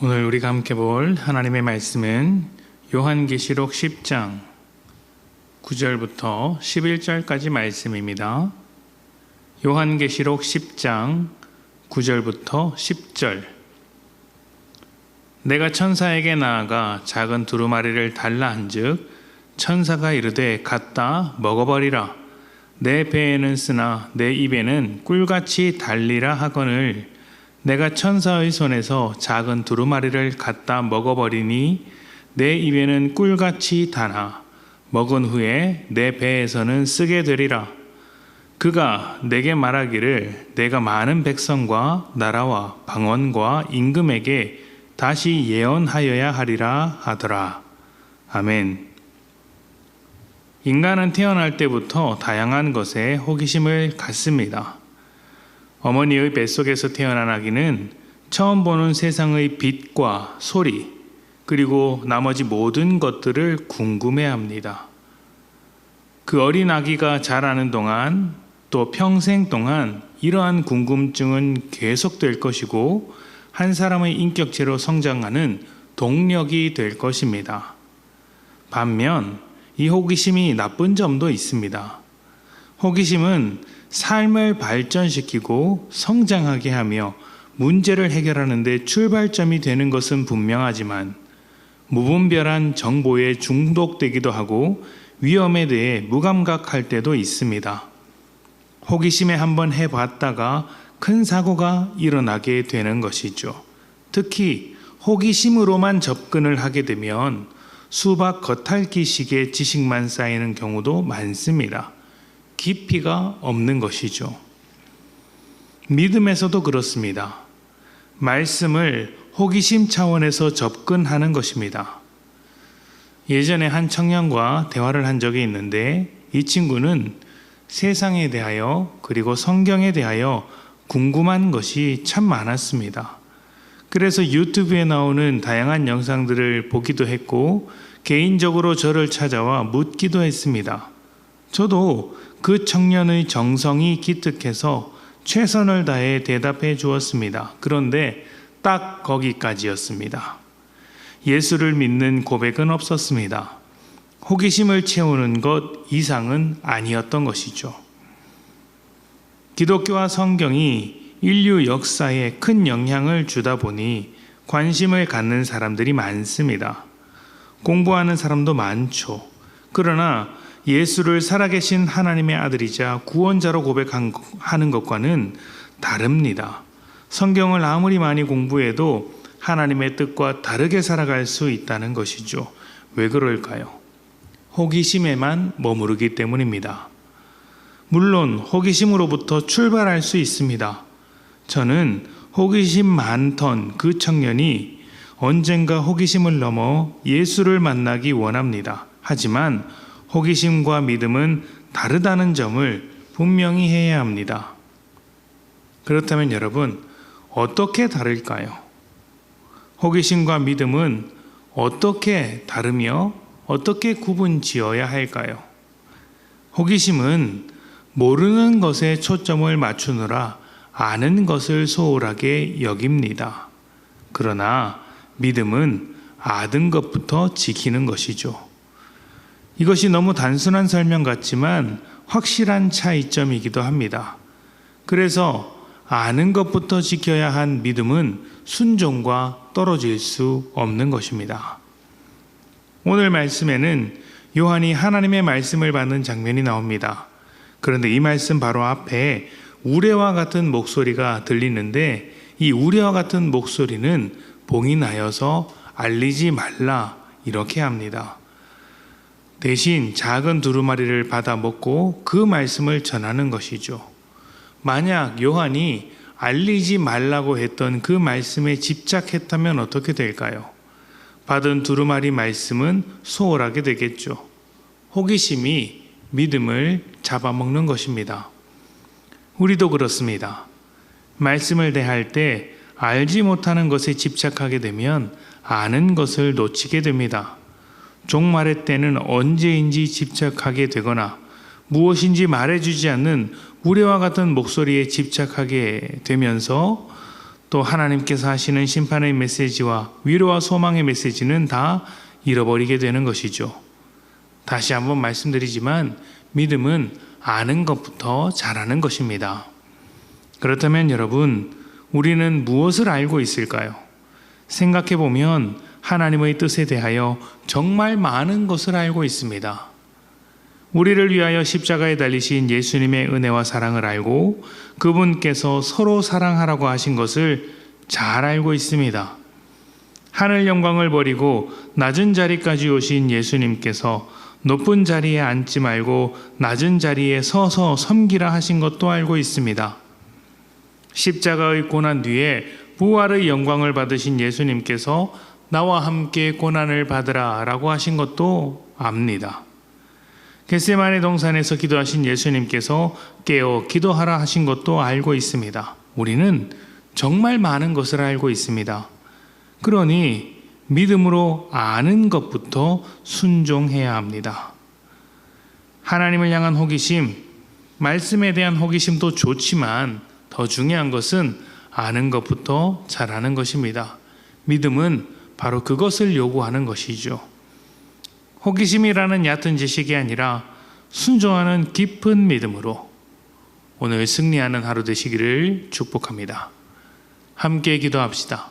오늘 우리가 함께 볼 하나님의 말씀은 요한계시록 10장 9절부터 11절까지 말씀입니다. 요한계시록 10장 9절부터 10절. 내가 천사에게 나아가 작은 두루마리를 달라 한즉 천사가 이르되 갖다 먹어버리라. 내 배에는 쓰나 내 입에는 꿀같이 달리라 하거늘 내가 천사의 손에서 작은 두루마리를 갖다 먹어버리니 내 입에는 꿀같이 다나 먹은 후에 내 배에서는 쓰게 되리라. 그가 내게 말하기를 내가 많은 백성과 나라와 방언과 임금에게 다시 예언하여야 하리라 하더라. 아멘. 인간은 태어날 때부터 다양한 것에 호기심을 갖습니다. 어머니의 뱃속에서 태어난 아기는 처음 보는 세상의 빛과 소리, 그리고 나머지 모든 것들을 궁금해합니다. 그 어린 아기가 자라는 동안 또 평생 동안 이러한 궁금증은 계속될 것이고 한 사람의 인격체로 성장하는 동력이 될 것입니다. 반면 이 호기심이 나쁜 점도 있습니다. 호기심은 삶을 발전시키고 성장하게 하며 문제를 해결하는 데 출발점이 되는 것은 분명하지만 무분별한 정보에 중독되기도 하고 위험에 대해 무감각할 때도 있습니다. 호기심에 한번 해봤다가 큰 사고가 일어나게 되는 것이죠. 특히 호기심으로만 접근을 하게 되면 수박 겉핥기식의 지식만 쌓이는 경우도 많습니다. 깊이가 없는 것이죠. 믿음에서도 그렇습니다. 말씀을 호기심 차원에서 접근하는 것입니다. 예전에 한 청년과 대화를 한 적이 있는데 이 친구는 세상에 대하여 그리고 성경에 대하여 궁금한 것이 참 많았습니다. 그래서 유튜브에 나오는 다양한 영상들을 보기도 했고 개인적으로 저를 찾아와 묻기도 했습니다. 저도 그 청년의 정성이 기특해서 최선을 다해 대답해 주었습니다. 그런데 딱 거기까지였습니다. 예수를 믿는 고백은 없었습니다. 호기심을 채우는 것 이상은 아니었던 것이죠. 기독교와 성경이 인류 역사에 큰 영향을 주다 보니 관심을 갖는 사람들이 많습니다. 공부하는 사람도 많죠. 그러나 예수를 살아계신 하나님의 아들이자 구원자로 고백하는 것과는 다릅니다. 성경을 아무리 많이 공부해도 하나님의 뜻과 다르게 살아갈 수 있다는 것이죠. 왜 그럴까요? 호기심에만 머무르기 때문입니다. 물론 호기심으로부터 출발할 수 있습니다. 저는 호기심 많던 그 청년이 언젠가 호기심을 넘어 예수를 만나기 원합니다. 하지만 호기심과 믿음은 다르다는 점을 분명히 해야 합니다. 그렇다면 여러분, 어떻게 다를까요? 호기심과 믿음은 어떻게 다르며 어떻게 구분 지어야 할까요? 호기심은 모르는 것에 초점을 맞추느라 아는 것을 소홀하게 여깁니다. 그러나 믿음은 아는 것부터 지키는 것이죠. 이것이 너무 단순한 설명 같지만 확실한 차이점이기도 합니다. 그래서 아는 것부터 지켜야 한 믿음은 순종과 떨어질 수 없는 것입니다. 오늘 말씀에는 요한이 하나님의 말씀을 받는 장면이 나옵니다. 그런데 이 말씀 바로 앞에 우레와 같은 목소리가 들리는데 이 우레와 같은 목소리는 봉인하여서 알리지 말라 이렇게 합니다. 대신 작은 두루마리를 받아 먹고 그 말씀을 전하는 것이죠. 만약 요한이 알리지 말라고 했던 그 말씀에 집착했다면 어떻게 될까요? 받은 두루마리 말씀은 소홀하게 되겠죠. 호기심이 믿음을 잡아먹는 것입니다. 우리도 그렇습니다. 말씀을 대할 때 알지 못하는 것에 집착하게 되면 아는 것을 놓치게 됩니다. 종말의 때는 언제인지 집착하게 되거나 무엇인지 말해주지 않는 우레와 같은 목소리에 집착하게 되면서 또 하나님께서 하시는 심판의 메시지와 위로와 소망의 메시지는 다 잃어버리게 되는 것이죠. 다시 한번 말씀드리지만 믿음은 아는 것부터 잘하는 것입니다. 그렇다면 여러분, 우리는 무엇을 알고 있을까요? 생각해 보면 하나님의 뜻에 대하여 정말 많은 것을 알고 있습니다. 우리를 위하여 십자가에 달리신 예수님의 은혜와 사랑을 알고 그분께서 서로 사랑하라고 하신 것을 잘 알고 있습니다. 하늘 영광을 버리고 낮은 자리까지 오신 예수님께서 높은 자리에 앉지 말고 낮은 자리에 서서 섬기라 하신 것도 알고 있습니다. 십자가의 고난 뒤에 부활의 영광을 받으신 예수님께서 나와 함께 고난을 받으라 라고 하신 것도 압니다. 겟세마네 동산에서 기도하신 예수님께서 깨어 기도하라 하신 것도 알고 있습니다. 우리는 정말 많은 것을 알고 있습니다. 그러니 믿음으로 아는 것부터 순종해야 합니다. 하나님을 향한 호기심, 말씀에 대한 호기심도 좋지만 더 중요한 것은 아는 것부터 잘하는 것입니다. 믿음은 바로 그것을 요구하는 것이죠. 호기심이라는 얕은 지식이 아니라 순종하는 깊은 믿음으로 오늘 승리하는 하루 되시기를 축복합니다. 함께 기도합시다.